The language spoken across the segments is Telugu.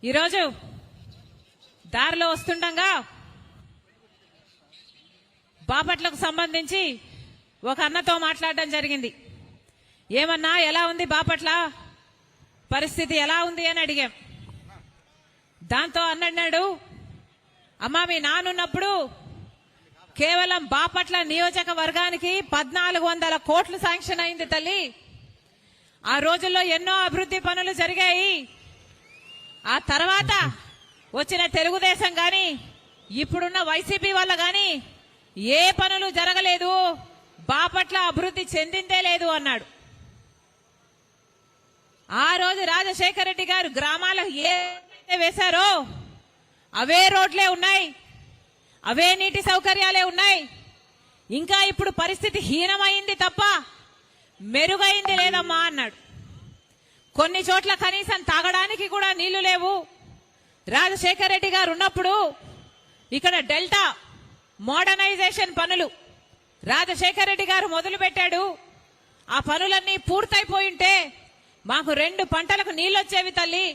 ఈరోజు దారిలో వస్తుండగా బాపట్లకు సంబంధించి ఒక అన్నతో మాట్లాడడం జరిగింది. ఏమన్నా ఎలా ఉంది బాపట్ల పరిస్థితి ఎలా ఉంది అని అడిగాం. దాంతో అన్నాడు, అమ్మా మీ నానున్నప్పుడు కేవలం బాపట్ల నియోజకవర్గానికి 1400 కోట్లు శాంక్షన్ అయింది తల్లి. ఆ రోజుల్లో ఎన్నో అభివృద్ధి పనులు జరిగాయి. ఆ తర్వాత వచ్చిన తెలుగుదేశం గాని ఇప్పుడున్న వైసీపీ వల్ల గాని ఏ పనులు జరగలేదు, బాపట్ల అభివృద్ధి చెందిందే లేదు అన్నాడు. ఆ రోజు రాజశేఖర రెడ్డి గారు గ్రామాలకు ఏదైతే వేశారో అవే రోడ్లే ఉన్నాయి, అవే నీటి సౌకర్యాలే ఉన్నాయి. ఇంకా ఇప్పుడు పరిస్థితి హీనమైంది తప్ప మెరుగైంది లేదమ్మా అన్నాడు. కొన్ని చోట్ల కనీసం తాగడానికి కూడా నీళ్లు లేవు. రాజశేఖర రెడ్డి గారు ఉన్నప్పుడు ఇక్కడ డెల్టా మోడర్నైజేషన్ పనులు రాజశేఖర రెడ్డి గారు మొదలు పెట్టాడు. ఆ పనులన్నీ పూర్తయిపోయింటే మాకు 2 పంటలకు నీళ్లు వచ్చేవి తల్లి.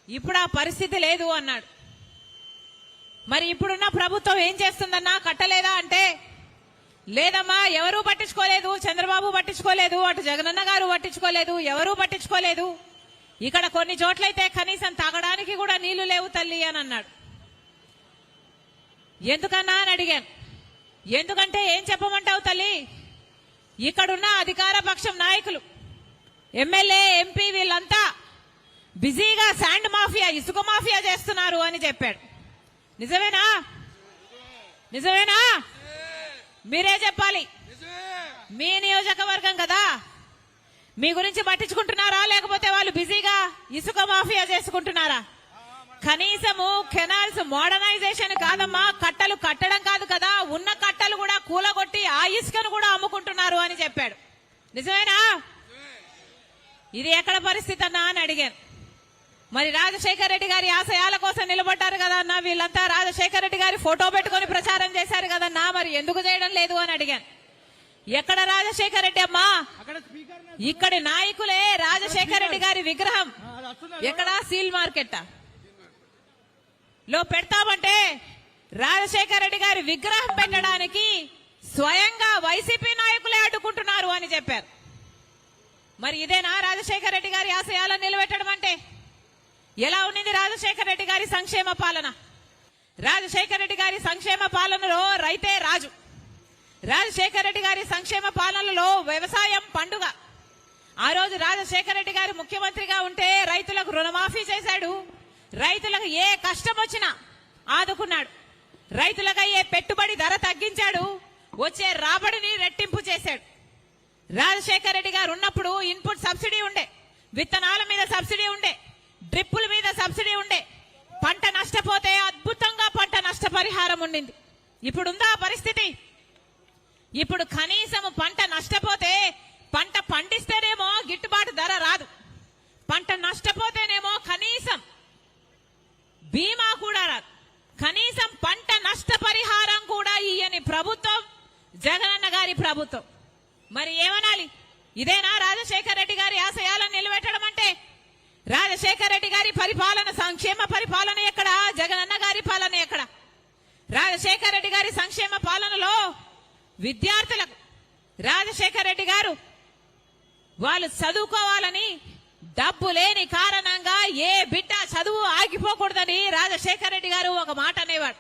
ఇప్పుడు ఆ పరిస్థితి లేదు అన్నాడు. మరి ఇప్పుడున్న ప్రభుత్వం ఏం చేస్తుందన్నా, కట్టలేదా అంటే లేదమ్మా, ఎవరూ పట్టించుకోలేదు. చంద్రబాబు పట్టించుకోలేదు, అటు జగనన్న గారు పట్టించుకోలేదు, ఎవరూ పట్టించుకోలేదు. ఇక్కడ కొన్ని చోట్లయితే కనీసం తాగడానికి కూడా నీళ్లు లేవు తల్లి అని అన్నాడు. ఎందుకన్నా అని అడిగాను. ఎందుకంటే ఏం చెప్పమంటావు తల్లి, ఇక్కడున్న అధికార పక్షం నాయకులు, ఎమ్మెల్యే, ఎంపీ వీళ్ళంతా బిజీగా శాండ్ మాఫియా, ఇసుక మాఫియా చేస్తున్నారు అని చెప్పాడు. నిజమేనా? నిజమేనా? మీరే చెప్పాలి. మీ నియోజకవర్గం కదా, మీ గురించి పట్టించుకుంటున్నారా లేకపోతే వాళ్ళు బిజీగా ఇసుక మాఫియా చేసుకుంటున్నారా? కనీసము కెనాల్స్ మోడర్నైజేషన్ కాదమ్మా, కట్టలు కట్టడం కాదు కదా, ఉన్న కట్టలు కూడా కూలగొట్టి ఆ ఇసుకను కూడా అమ్ముకుంటున్నారు అని చెప్పాడు. నిజమేనా? ఇది ఎక్కడ పరిస్థితి అన్నా అని అడిగాను. మరి రాజశేఖర రెడ్డి గారి ఆశయాల కోసం నిలబడ్డారు కదన్నా, వీళ్ళంతా రాజశేఖర రెడ్డి గారి ఫోటో పెట్టుకుని ప్రచారం చేశారు కదన్నా, మరి ఎందుకు చేయడం లేదు అని అడిగాను. ఎక్కడ రాజశేఖర రెడ్డి అమ్మా? ఇక్కడి నాయకులే రాజశేఖర రెడ్డి గారి విగ్రహం ఎక్కడ సీల్ మార్కెట్ లో పెడతామంటే రాజశేఖర రెడ్డి గారి విగ్రహం పెట్టడానికి స్వయంగా వైసీపీ నాయకులే అడ్డుకుంటున్నారు అని చెప్పారు. మరి ఇదేనా రాజశేఖర రెడ్డి గారి ఆశయాలను నిలబెట్టడం అంటే? ఎలా ఉన్నది రాజశేఖర రెడ్డి గారి సంక్షేమ పాలన? రాజశేఖర రెడ్డి గారి సంక్షేమ పాలనలో రైతే రాజు. రాజశేఖర రెడ్డి గారి సంక్షేమ పాలనలో వ్యవసాయం పండుగ. ఆ రోజు రాజశేఖర రెడ్డి గారు ముఖ్యమంత్రిగా ఉంటే రైతులకు రుణమాఫీ చేశాడు. రైతులకు ఏ కష్టం వచ్చినా ఆదుకున్నాడు. రైతులకు అయ్యే పెట్టుబడి ధర తగ్గించాడు. వచ్చే రాబడిని రెట్టింపు చేశాడు. రాజశేఖర రెడ్డి గారు ఉన్నప్పుడు ఇన్పుట్ సబ్సిడీ ఉండే, విత్తనాల మీద సబ్సిడీ ఉండే, డ్రిప్పుల మీద సబ్సిడీ ఉండే. పంట నష్టపోతే అద్భుతంగా పంట నష్టపరిహారం ఉండింది. ఇప్పుడుందా పరిస్థితి? ఇప్పుడు కనీసం పంట నష్టపోతే, పంట పండిస్తేనేమో గిట్టుబాటు ధర రాదు, పంట నష్టపోతేనేమో కనీసం బీమా కూడా రాదు, కనీసం పంట నష్టపరిహారం కూడా ఇయ్యని ప్రభుత్వం జగనన్న గారి ప్రభుత్వం. మరి ఏమనాలి? ఇదేనా రాజశేఖర రెడ్డి గారి ఆశయాలను నిలబెట్టడం అంటే? రాజశేఖర రెడ్డి గారి పరిపాలన, సంక్షేమ పరిపాలన ఎక్కడ? జగనన్న గారి పాలన ఎక్కడ? రాజశేఖర రెడ్డి గారి సంక్షేమ పాలనలో విద్యార్థులకు రాజశేఖర రెడ్డి గారు వాళ్ళు చదువుకోవాలని డబ్బు లేని కారణంగా ఏ బిడ్డ చదువు ఆగిపోకూడదని రాజశేఖర రెడ్డి గారు ఒక మాట అనేవాడు.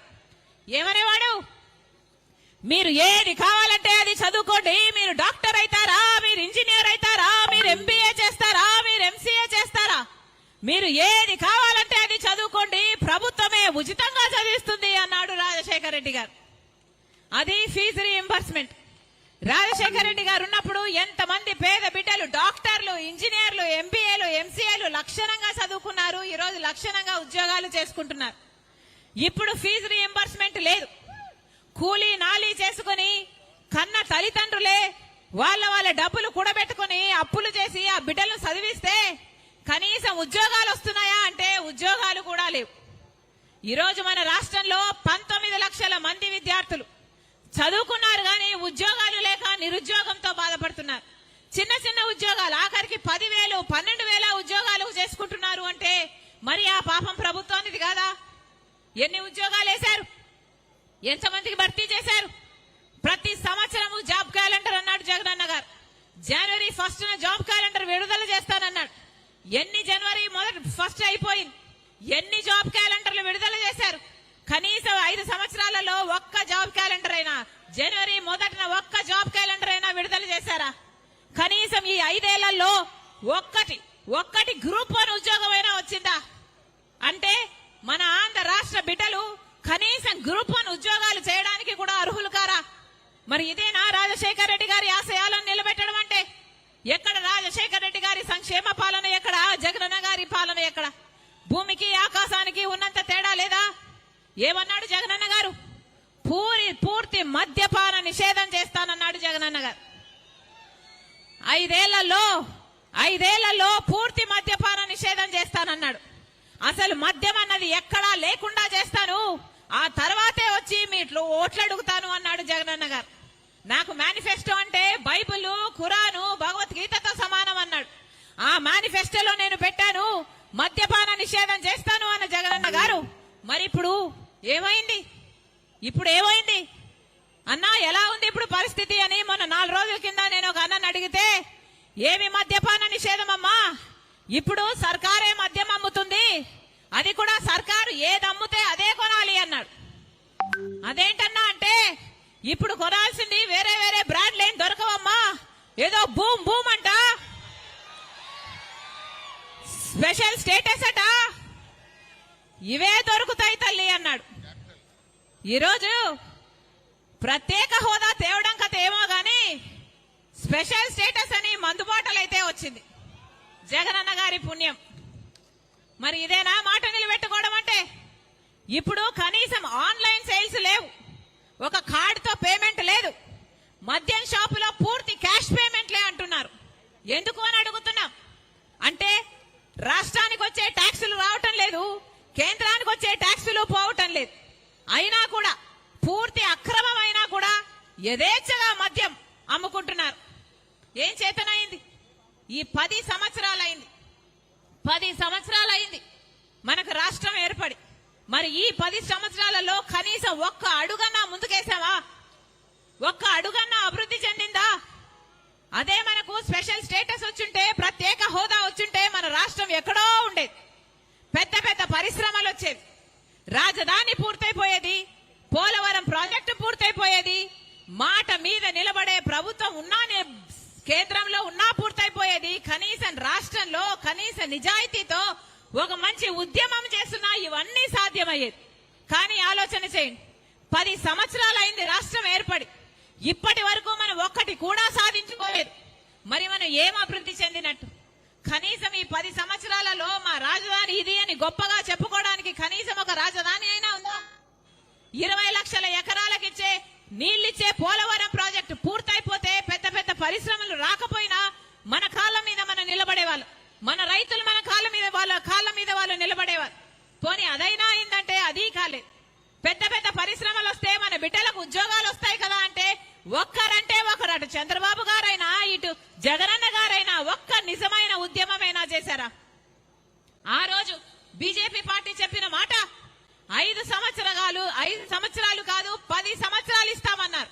ఏమనేవాడు? మీరు ఏది కావాలంటే అది చదువుకోండి, మీరు డాక్టర్ అవుతారా, మీరు ఇంజనీర్ అవుతారా, మీరు ఎంబీఏ చేస్తారా, మీరు ఎంసీఏ చేస్తారా, మీరు ఏది కావాలంటే అది చదువుకోండి, ప్రభుత్వమే ఉచితంగా చదివిస్తుంది అన్నాడు రాజశేఖర రెడ్డి గారు. అది ఫీజు రీయింబర్స్మెంట్. రాజశేఖర రెడ్డి గారు ఉన్నప్పుడు ఎంతమంది పేద బిడ్డలు డాక్టర్లు, ఇంజనీర్లు, ఎంబీఏలు, ఎంసీఏలు లక్షణంగా చదువుకున్నారు. ఈ రోజు లక్షణంగా ఉద్యోగాలు చేసుకుంటున్నారు. ఇప్పుడు ఫీజు రీయింబర్స్మెంట్ లేదు. కూలీ నాలీ చేసుకుని కన్న తల్లిదండ్రులే వాళ్ళ డబ్బులు కూడబెట్టుకుని అప్పులు చేసి ఆ బిడ్డలను చదివిస్తే కనీసం ఉద్యోగాలు వస్తున్నాయా అంటే ఉద్యోగాలు కూడా లేవు. ఈరోజు మన రాష్ట్రంలో 19 లక్షల మంది విద్యార్థులు చదువుకున్నారు కానీ ఉద్యోగాలు లేక నిరుద్యోగంతో బాధపడుతున్నారు. చిన్న చిన్న ఉద్యోగాలు ఆఖరికి 10,000, 12,000 ఉద్యోగాలు చేసుకుంటున్నారు అంటే మరి ఆ పాపం ప్రభుత్వానిది కాదా? ఎన్ని ఉద్యోగాలు వేశారు? ఎంతమందికి భర్తీ చేశారు? ప్రతి సంవత్సరము జాబ్ క్యాలెండర్ అన్నాడు జగనన్న గారు. జనవరి 1న జాబ్ క్యాలెండర్ విడుదల చేస్తానన్నాడు. ఎన్ని జనవరి 1 అయిపోయింది, ఎన్ని జాబ్ క్యాలెండర్లు విడుదల చేశారు? కనీసం 5 సంవత్సరాలలో ఒక్క జాబ్ క్యాలెండర్ అయినా, జనవరి 1న ఒక్క జాబ్ క్యాలెండర్ అయినా విడుదల చేశారా? కనీసం ఈ 5 ఏళ్లలో ఒక్కటి గ్రూప్ 1 ఉద్యోగం అయినా వచ్చిందా? అంటే మన ఆంధ్ర రాష్ట్ర బిడ్డలు కనీసం గ్రూప్ 1 ఉద్యోగాలు చేయడానికి కూడా అర్హులు కారా? మరి ఇదేనా రాజశేఖర రెడ్డి గారి ఆశయాలను నిలబెట్టడం అంటే? ఎక్కడ రాజశేఖర రెడ్డి గారి సంక్షేమ పాలన, ఎక్కడ జగనన్న గారి పాలన? ఎక్కడ? భూమికి ఆకాశానికి ఉన్నంత తేడా లేదా? ఏమన్నాడు జగనన్న గారు? పూర్తి మద్యపాన నిషేధం చేస్తానన్నాడు జగనన్న గారు. 5 ఏళ్లలో పూర్తి మద్యపాన నిషేధం చేస్తానన్నాడు. అసలు మద్యం అన్నది ఎక్కడా లేకుండా చేస్తాను, ఆ తర్వాతే వచ్చి మీట్లో ఓట్లు అడుగుతాను అన్నాడు జగనన్న గారు. నాకు మేనిఫెస్టో అంటే బైబిల్, ఖురాను, భగవద్గీతతో సమానం అన్నాడు. ఆ మేనిఫెస్టోలో నేను పెట్టాను మద్యపాన నిషేధం చేస్తాను అన్న జగనన్న గారు. మరి ఇప్పుడు ఏమైంది? అన్నా ఎలా ఉంది ఇప్పుడు పరిస్థితి అని మొన్న 4 రోజుల కింద నేను ఒక అన్నని అడిగితే, ఏమి మద్యపాన నిషేధం అమ్మా, ఇప్పుడు సర్కారే మద్యం అమ్ముతుంది, అది కూడా సర్కారు ఏది అమ్ముతే అదే కొనాలి అన్నాడు. అదేంటన్నా అంటే, ఇప్పుడు కొనాల్సింది వేరే బ్రాండ్లు ఏం దొరకవమ్మా, ఏదో బూమ్ అంట, స్పెషల్ స్టేటస్ అట, ఇవే దొరుకుతాయి తల్లి అన్నాడు. ఈరోజు ప్రత్యేక హోదా తేవడం కథ ఏమో గాని స్పెషల్ స్టేటస్ అని మందుబాటలైతే వచ్చింది, జగనన్న గారి పుణ్యం. మరి ఇదేనా మాట నిలబెట్టుకోవడం అంటే? ఇప్పుడు కనీసం ఆన్లైన్ సేల్స్ లేవు, ఒక కార్డుతో పేమెంట్ లేదు, మద్యం షాపులో పూర్తి క్యాష్ పేమెంట్లే అంటున్నారు. ఎందుకు అని అడుగుతున్నాం. అంటే రాష్ట్రానికి వచ్చే ట్యాక్సులు రావటం లేదు, కేంద్రానికి వచ్చే ట్యాక్సులు పోవటం లేదు. అయినా కూడా పూర్తి అక్రమం అయినా కూడా యథేచ్ఛగా మద్యం అమ్ముకుంటున్నారు. ఏం చేతనైంది? ఈ 10 సంవత్సరాలైంది, 10 సంవత్సరాలైంది మనకు రాష్ట్రం ఏర్పడి. మరి ఈ 10 సంవత్సరాలలో కనీసం ఒక్క అడుగన్నా ముందుకేసావా? ఒక్క అడుగన్నా అభివృద్ధి చెందిందా? అదే మనకు స్పెషల్ స్టేటస్ వచ్చుంటే, ప్రత్యేక హోదా వచ్చుంటే మన రాష్ట్రం ఎక్కడో ఉండేది. పెద్ద పరిశ్రమలు వచ్చేవి, రాజధాని పూర్తయిపోయేది, పోలవరం ప్రాజెక్టు పూర్తయిపోయేది, మాట మీద నిలబడే ప్రభుత్వం ఉన్నా, కేంద్రంలో ఉన్నా పూర్తయిపోయేది. కనీసం రాష్ట్రంలో కనీస నిజాయితీతో ఒక మంచి ఉద్యమం చేస్తున్నా ఇవన్నీ సాధ్యమయ్యేది. కానీ ఆలోచన చేయండి, 10 సంవత్సరాలైంది రాష్ట్రం ఏర్పడి, ఇప్పటి వరకు మనం ఒక్కటి కూడా సాధించుకోలేదు. మరి మనం ఏం అభివృద్ధి చెందినట్టు? కనీసం ఈ 10 సంవత్సరాలలో మా రాజధాని ఇది అని గొప్పగా చెప్పుకోవడానికి కనీసం ఒక రాజధాని అయినా ఉందా? 20 లక్షల ఎకరాలకిచ్చే నీళ్లిచ్చే పోలవరం ప్రాజెక్టు పూర్తయిపోతే పెద్ద పరిశ్రమలు రాకపోయినా మన కాళ్ళ మీద మనం నిలబడేవాళ్ళు, మన రైతులు మన కాళ్ళ మీద వాళ్ళు నిలబడేవారు. పోనీ అదైనా అయిందంటే అది కాలేదు. పెద్ద పరిశ్రమలు వస్తే మన బిడ్డలకు ఉద్యోగాలు వస్తాయి కదా అంటే ఒక్కరంటే ఒకరు, అటు చంద్రబాబు గారైనా ఇటు జగనన్న గారైనా ఒక్క నిజమైన ఉద్యమమైనా చేశారా? ఆ రోజు బీజేపీ పార్టీ చెప్పిన మాట 5 సంవత్సరాలు కాదు 10 సంవత్సరాలు ఇస్తామన్నారు.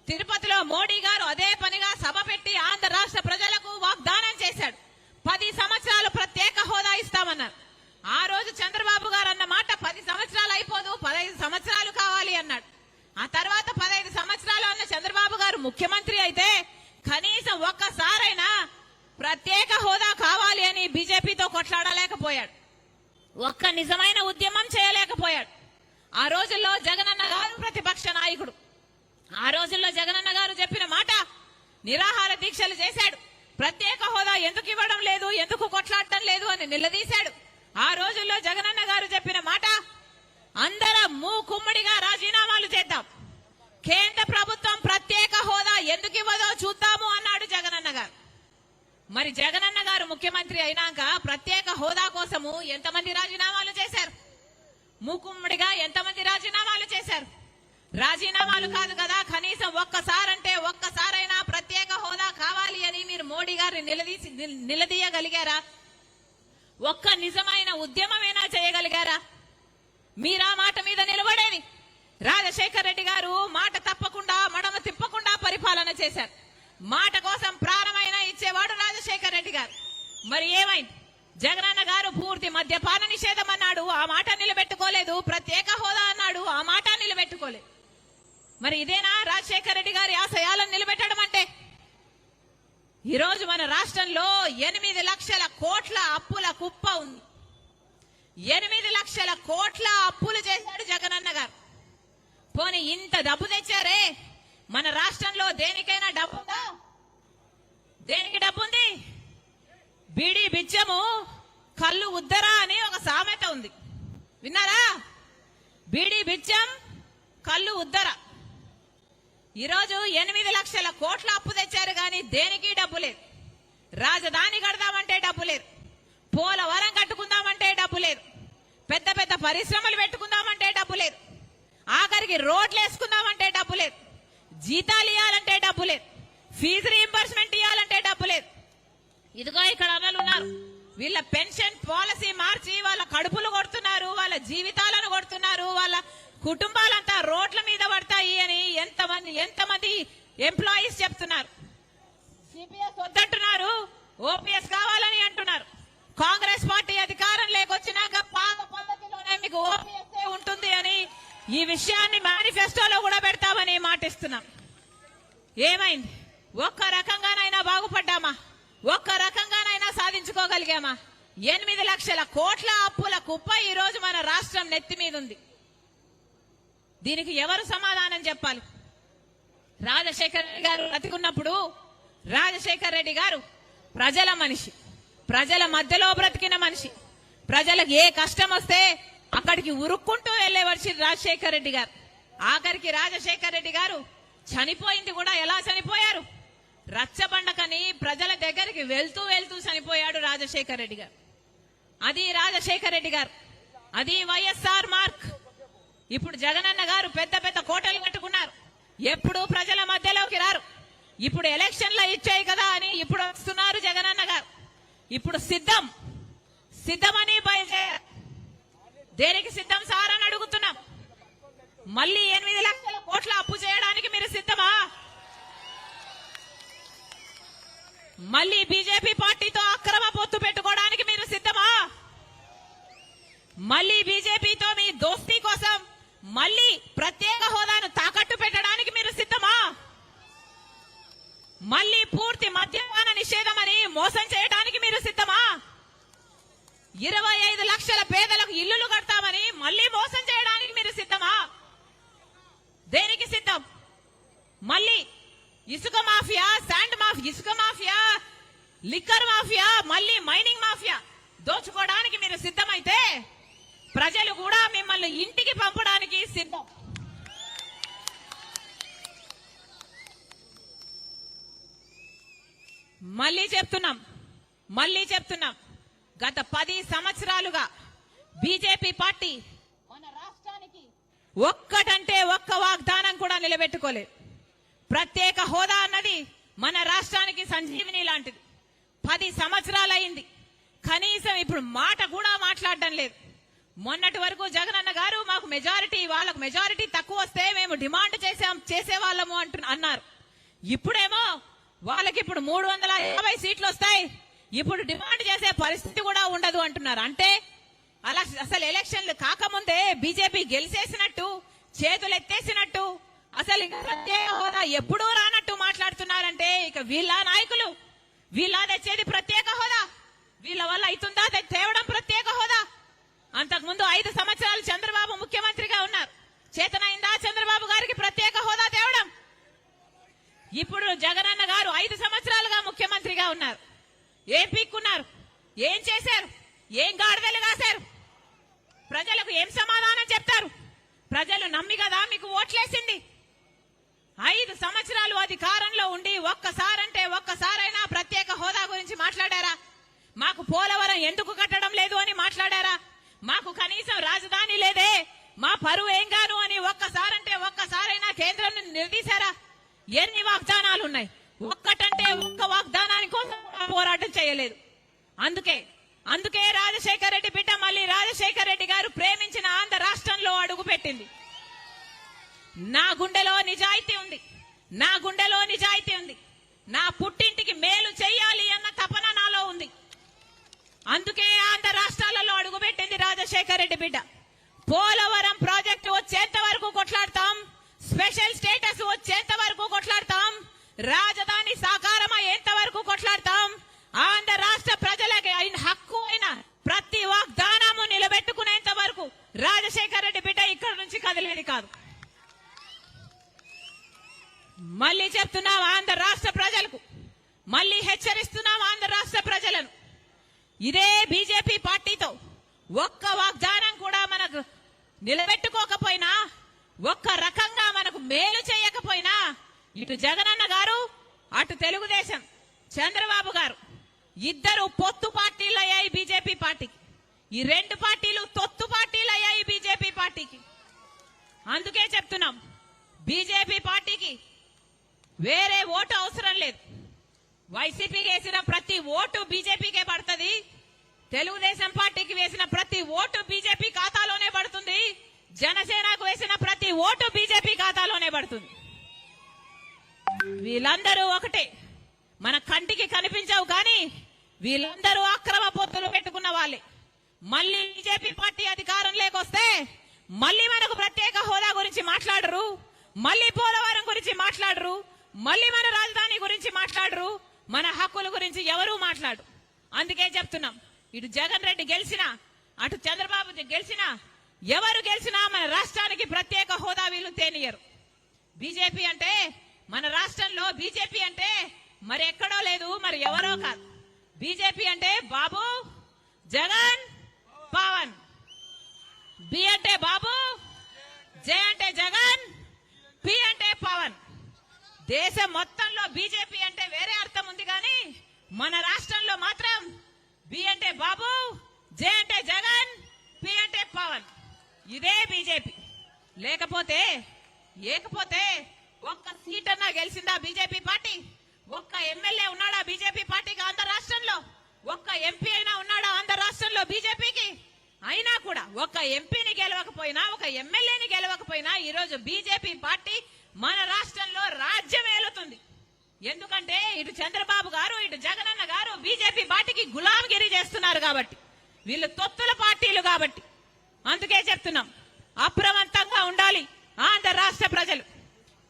తిరుపతిలో మోడీ గారు అదే పనిగా సభ పెట్టి ఆంధ్ర రాష్ట్ర ప్రజలకు వాగ్దానం చేశాడు, 10 సంవత్సరాలు ప్రత్యేక హోదా ఇస్తామన్నారు. ఆ రోజు చంద్రబాబు గారు అన్న మాట 10 సంవత్సరాలు అయిపోదు, 15 సంవత్సరాలు కావాలి అన్నాడు. ఆ తర్వాత 15 సంవత్సరాలు అన్న చంద్రబాబు గారు ముఖ్యమంత్రి అయితే కనీసం ఒక్కసారైనా ప్రత్యేక హోదా కావాలి అని బీజేపీతో కొట్లాడలేకపోయాడు, ఒక్క నిజమైన ఉద్యమం చేయలేకపోయాడు. ఆ రోజుల్లో జగనన్న గారు ప్రతిపక్ష నాయకుడు. ఆ రోజుల్లో జగనన్న గారు చెప్పిన మాట, నిరాహార దీక్షలు చేశాడు, ప్రత్యేక హోదా ఎందుకు ఇవ్వడం లేదు, ఎందుకు కొట్లాడటం లేదు అని నిలదీశాడు. ఆ రోజుల్లో జగనన్న గారు చెప్పిన మాట, అందరం మూకుమ్మడిగా రాజీనామాలు చేద్దాం, కేంద్ర ప్రభుత్వం ప్రత్యేక హోదా ఎందుకు ఇవ్వదో చూద్దాము అన్నాడు జగనన్న గారు. మరి జగనన్న గారు ముఖ్యమంత్రి అయినాక ప్రత్యేక హోదా కోసము ఎంతమంది రాజీనామాలు చేశారు? మూకుమ్మడిగా ఎంతమంది రాజీనామాలు చేశారు? రాజీనామాలు కాదు కదా, కనీసం ఒక్కసారైనా ప్రత్యేక హోదా కావాలి అని మీరు మోడీ గారిని నిలదీయగలిగారా? ఒక్క నిజమైన ఉద్యమమేనా చేయగలిగారా? మీరా మాట మీద నిలబడేది. రాజశేఖర రెడ్డి గారు మాట తప్పకుండా మడమ తిప్పకుండా పరిపాలన చేశారు. మాట కోసం ప్రాణమైనా ఇచ్చేవాడు రాజశేఖర రెడ్డి గారు. మరి ఏమైంది? జగనన్న గారు పూర్తి మద్యపాన నిషేధం అన్నాడు, ఆ మాట నిలబెట్టుకోలేదు. ప్రత్యేక హోదా అన్నాడు, ఆ మాట నిలబెట్టుకోలేదు. మరి ఇదేనా రాజశేఖర రెడ్డి గారి ఆశయాలను నిలబెట్టడం అంటే? ఈరోజు మన రాష్ట్రంలో 8 లక్షల కోట్ల అప్పుల కుప్ప ఉంది. 8 లక్షల కోట్ల అప్పులు చేశాడు జగనన్న గారు. పోనీ ఇంత డబ్బు తెచ్చారే, మన రాష్ట్రంలో దేనికైనా డబ్బుందా? దేనికి డబ్బుంది? బీడి బిచ్చము కళ్ళు ఉద్దరా అని ఒక సామెత ఉంది, విన్నారా? బీడి బిచ్చం కళ్ళు ఉద్దర. ఈరోజు 8 లక్షల కోట్ల అప్పు తెచ్చారు కానీ దేనికి డబ్బు లేదు. రాజధాని కడదామంటే డబ్బు లేదు, పోలవరం కట్టుకుందామంటే డబ్బు లేదు, పెద్ద పెద్ద పరిశ్రమలు పెట్టుకుందామంటే డబ్బు లేదు, ఆఖరికి రోడ్లు వేసుకుందామంటే డబ్బు లేదు, జీతాలు ఇవ్వాలంటే డబ్బు లేదు, ఫీజు రీయింబర్స్మెంట్ ఇవ్వాలంటే డబ్బు లేదు. ఇదిగో ఇక్కడ అన్నలు ఉన్నారు, వీళ్ళ పెన్షన్ పాలసీ మార్చి వాళ్ళ కడుపులు కొడుతున్నారు, వాళ్ళ జీవితాలను కొడుతున్నారు, వాళ్ళ కుటుంబాలంతా రోడ్ల మీద పడతాయి అని ఎంతమంది ఎంప్లాయీస్ చెప్తున్నారు. సిపిఎస్ వద్దంటున్నారు, ఓపీఎస్ కావాలని అంటున్నారు. కాంగ్రెస్ పార్టీ అధికారం లేకొచ్చినాక పాత పద్ధతిలోనే మీకు ఓపీఎస్ ఉంటుంది అని ఈ విషయాన్ని మేనిఫెస్టోలో కూడా పెడతామని మాటిస్తున్నాం. ఏమైంది? ఒక్క రకంగానైనా బాగుపడ్డామా? ఒక్క రకంగానైనా సాధించుకోగలిగామా? 8 లక్షల కోట్ల అప్పుల కుప్ప ఈ రోజు మన రాష్ట్రం నెత్తి మీద ఉంది. దీనికి ఎవరు సమాధానం చెప్పాలి? రాజశేఖర రెడ్డి గారు బ్రతికున్నప్పుడు రాజశేఖర రెడ్డి గారు ప్రజల మనిషి, ప్రజల మధ్యలో బ్రతికిన మనిషి. ప్రజలకు ఏ కష్టం వస్తే అక్కడికి ఉరుక్కుంటూ వెళ్లేవర్షి రాజశేఖర రెడ్డి గారు. ఆఖరికి రాజశేఖర రెడ్డి గారు చనిపోయింది కూడా ఎలా చనిపోయారు? రచ్చబండకని ప్రజల దగ్గరికి వెళ్తూ చనిపోయాడు రాజశేఖర రెడ్డి గారు. అది రాజశేఖర రెడ్డి గారు, అది వైఎస్ఆర్ మార్క్. ఇప్పుడు జగనన్న గారు పెద్ద పెద్ద కోటలు కట్టుకున్నారు, ఎప్పుడు ప్రజల మధ్యలోకి రారు. ఇప్పుడు ఎలక్షన్లో ఇచ్చాయి కదా అని ఇప్పుడు వస్తున్నారు జగనన్న గారు. ఇప్పుడు సిద్ధమని బయలుదేరారు. దేనికి సిద్ధం సార్ అని అడుగుతున్నాం. మళ్ళీ 8 లక్షల కోట్ల అప్పు చేయడానికి మీరు సిద్ధమా? మళ్ళీ బీజేపీ పార్టీతో అక్రమ పొత్తు పెట్టుకోవడానికి మీరు సిద్ధమా? మళ్ళీ బీజేపీతో మీ దోస్తీ కోసం మళ్ళీ ప్రత్యేక హోదాను తాకట్టు పెట్టడానికి మీరు సిద్ధమా? మళ్ళీ పూర్తి మద్యపాన నిషేధం అని మోసం చేయడానికి మీరు సిద్ధమా? 25 లక్షల పేదలకు ఇల్లులు కడతామని మళ్ళీ మోసం చేయడానికి మీరు సిద్ధమా? దేనికి సిద్ధం? మళ్ళీ ఇసుక మాఫియా, శాండ్ మాఫియా, ఇసుక మాఫియా, లిక్కర్ మాఫియా, మళ్ళీ మైనింగ్ మాఫియా దోచుకోవడానికి మీరు సిద్ధమైతే ప్రజలు కూడా మిమ్మల్ని ఇంటికి పంపడానికి సిద్ధం. మళ్ళీ చెప్తున్నాం గత 10 సంవత్సరాలుగా బీజేపీ పార్టీ మన రాష్ట్రానికి ఒక్కటంటే ఒక్క వాగ్దానం కూడా నిలబెట్టుకోలేదు. ప్రత్యేక హోదా అన్నది మన రాష్ట్రానికి సంజీవిని లాంటిది. 10 సంవత్సరాలైంది, కనీసం ఇప్పుడు మాట కూడా మాట్లాడడం లేదు. మొన్నటి వరకు జగనన్న గారు మాకు మెజారిటీ, వాళ్ళకు మెజారిటీ తక్కువ వస్తే మేము డిమాండ్ చేసేవాళ్ళము అన్నారు. ఇప్పుడేమో వాళ్ళకి ఇప్పుడు 350 సీట్లు వస్తాయి, ఇప్పుడు డిమాండ్ చేసే పరిస్థితి కూడా ఉండదు అంటున్నారు. అంటే అలా అసలు ఎలక్షన్లు కాకముందే బీజేపీ గెలిచేసినట్టు, చేతులు ఎత్తేసినట్టు, అసలు ఇంకా ప్రత్యేక హోదా ఎప్పుడూ రానట్టు మాట్లాడుతున్నారంటే ఇక వీళ్ళ నాయకులు, వీళ్ళ తెచ్చేది ప్రత్యేక హోదా? వీళ్ళ వల్ల అవుతుందా తేవడం ప్రత్యేక హోదా? అంతకుముందు 5 సంవత్సరాలు చంద్రబాబు ముఖ్యమంత్రిగా ఉన్నారు, చేతనైందా చంద్రబాబు గారికి ప్రత్యేక హోదా తేవడం? ఇప్పుడు జగనన్న గారు 5 సంవత్సరాలుగా ముఖ్యమంత్రిగా ఉన్నారు. ఏం పీక్కున్నారు? ఏం చేశారు? ఏం గాడిదలు కాశారు? ప్రజలకు ఏం సమాధానం చెప్తారు? ప్రజలు నమ్మి కదా మీకు ఓట్లేసింది. 5 సంవత్సరాలు అధికారంలో ఉండి ఒక్కసారైనా ప్రత్యేక హోదా గురించి మాట్లాడారా? మాకు పోలవరం ఎందుకు కట్టడం లేదు అని మాట్లాడారా? మాకు కనీసం రాజధాని లేదే, మా పరువు ఏం గాను అని ఒక్కసారైనా కేంద్రం నిలదీశారా? ఎన్ని వాగ్దానాలు ఉన్నాయి, ఒక్కటంటే ఒక్క వాగ్దానాని కోసం పోరాటం చేయలేదు. అందుకే అందుకే రాజశేఖర రెడ్డి బిడ్డ మళ్ళీ రాజశేఖర రెడ్డి గారు ప్రేమించిన ఆంధ్ర రాష్ట్రంలో అడుగు పెట్టింది. నా గుండెలో నిజాయితీ ఉంది, నా గుండెలో నిజాయితీ ఉంది. నా పుట్టింటికి మేలు చెయ్యాలి అన్న తపన నాలో ఉంది. అందుకే ఆంధ్ర రాష్ట్రాలలో అడుగుపెట్టింది రాజశేఖర రెడ్డి బిడ్డ. పోలవరం ప్రాజెక్టు వచ్చేంత వరకు కొట్లాడతాం, స్పెషల్ స్టేటస్ వచ్చేంత వరకు కొట్లాడతాం, రాజధాని సాకారం అయ్యేంత వరకు కొట్లాడతాం, ఆంధ్ర రాష్ట్ర ప్రజలకి అయిన హక్కు అయిన ప్రతి వాగ్దానము నిలబెట్టుకునేంత వరకు రాజశేఖర రెడ్డి బిడ్డ ఇక్కడ నుంచి కదిలేది కాదు. మళ్ళీ చెప్తున్నాం ఆంధ్ర రాష్ట్ర ప్రజలకు, మళ్ళీ హెచ్చరిస్తున్నాం ఆంధ్ర రాష్ట్ర ప్రజలను. ఇదే బీజేపీ పార్టీతో ఒక్క వాగ్దానం కూడా మనకు నిలబెట్టుకోకపోయినా, ఒక్క రకంగా మనకు మేలు చేయకపోయినా, ఇటు జగనన్న గారు అటు తెలుగుదేశం చంద్రబాబు గారు ఇద్దరు పొత్తు పార్టీలు అయ్యాయి బీజేపీ పార్టీకి. ఈ రెండు పార్టీలు తొత్తు పార్టీలు అయ్యాయి బీజేపీ పార్టీకి. అందుకే చెప్తున్నాం బీజేపీ పార్టీకి వేరే ఓటు అవసరం లేదు. వైసీపీకి వేసిన ప్రతి ఓటు బీజేపీకే పడుతుంది, తెలుగుదేశం పార్టీకి వేసిన ప్రతి ఓటు బీజేపీ ఖాతాలోనే పడుతుంది, జనసేనకు వేసిన ప్రతి ఓటు బీజేపీ ఖాతాలోనే పడుతుంది. వీళ్ళందరూ ఒకటే, మన కంటికి కనిపించవు కానీ వీళ్ళందరూ అక్రమ పొత్తులు పెట్టుకున్న వాళ్ళే. మళ్ళీ బీజేపీ పార్టీ అధికారంలోకి వస్తే మళ్ళీ మనకు ప్రత్యేక హోదా గురించి మాట్లాడరు, మళ్ళీ పోలవరం గురించి మాట్లాడరు, మళ్ళీ మన రాజధాని గురించి మాట్లాడరు, మన హక్కుల గురించి ఎవరూ మాట్లాడు. అందుకే చెప్తున్నాం ఇటు జగన్ రెడ్డి గెలిచినా అటు చంద్రబాబు గెలిచినా ఎవరు గెలిచినా మన రాష్ట్రానికి ప్రత్యేక హోదా వీళ్ళు తేనియరు. బీజేపీ అంటే మన రాష్ట్రంలో బీజేపీ అంటే మరి ఎక్కడో లేదు, మరి ఎవరో కాదు. బీజేపీ అంటే బాబు, జగన్, పవన్. బి అంటే బాబు, జే అంటే జగన్, పి అంటే పవన్. దేశం మొత్తంలో బీజేపీ అంటే వేరే అర్థం ఉంది కానీ మన రాష్ట్రంలో మాత్రం బి అంటే బాబు, జే అంటే జగన్, పి అంటే పవన్. ఇదే బీజేపీ. లేకపోతే ఒక్క సీట్ అన్నా గెలిచిందా బీజేపీ పార్టీ? ఒక్క ఎమ్మెల్యే ఉన్నాడా బీజేపీ పార్టీకి ఆంధ్ర రాష్ట్రంలో? ఒక్క ఎంపీ అయినా ఉన్నాడా ఆంధ్ర రాష్ట్రంలో బీజేపీకి? అయినా కూడా ఒక్క ఎంపీని గెలవకపోయినా, ఒక ఎమ్మెల్యేని గెలవకపోయినా ఈరోజు బీజేపీ పార్టీ మన రాష్ట్రంలో రాజ్యం ఏలుతుంది. ఎందుకంటే ఇటు చంద్రబాబు గారు ఇటు జగనన్న గారు బీజేపీ పార్టీకి గులాంగిరి చేస్తున్నారు కాబట్టి, వీళ్ళు తొత్తుల పార్టీలు కాబట్టి. అందుకే చెప్తున్నాం అప్రమత్తంగా ఉండాలి ఆంధ్ర రాష్ట్ర ప్రజలు.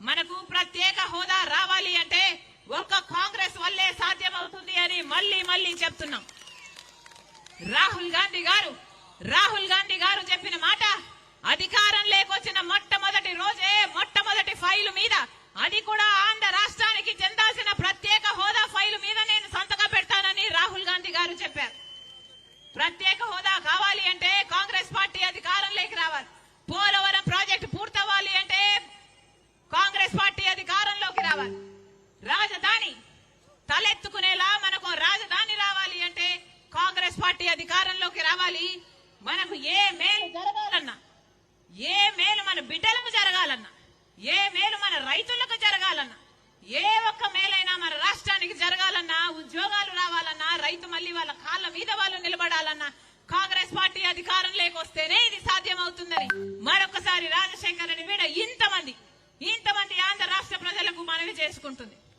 మనకు ప్రత్యేక హోదా రావాలి అంటే ఒక్క కాంగ్రెస్ వల్లే సాధ్యమవుతుంది అని మళ్ళీ చెప్తున్నాం. రాహుల్ గాంధీ గారు చెప్పిన మాట, అధికారం లేకొచ్చిన మొట్టమొదటి రోజే మొట్టమొదటి ఫైలు మీద, అది కూడా ఆంధ్ర రాష్ట్రానికి చెందాల్సిన ప్రత్యేక హోదా ఫైలు మీద నేను సంతకం పెడతానని రాహుల్ గాంధీ గారు చెప్పారు. ప్రత్యేక హోదా కావాలి అంటే కాంగ్రెస్ పార్టీ అధికారంలోకి రావాలి. పోలవరం ప్రాజెక్టు పూర్తవ్వాలి అంటే కాంగ్రెస్ పార్టీ అధికారంలోకి రావాలి. రాజధాని తలెత్తుకునేలా మనకు రాజధాని రావాలి అంటే కాంగ్రెస్ పార్టీ అధికారంలోకి రావాలి. మనకు ఏ మేలు జరగాలన్నా, ఏ మేలు మన బిడ్డలకు జరగాలన్నా, ఏ మేలు మన రైతులకు జరగాలన్నా, ఏ ఒక్క మేలైనా మన రాష్ట్రానికి జరగాలన్నా, ఉద్యోగాలు రావాలన్నా, రైతు మళ్ళీ వాళ్ళ కాళ్ళ మీద వాళ్ళు నిలబడాలన్నా కాంగ్రెస్ పార్టీ అధికారంలోకి వస్తేనే ఇది సాధ్యమవుతుందని మరొకసారి రాజశేఖర రెడ్డి బిడ్డ ఇంతమంది ఆంధ్ర రాష్ట్ర ప్రజలకు మనవి చేసుకుంటుంది.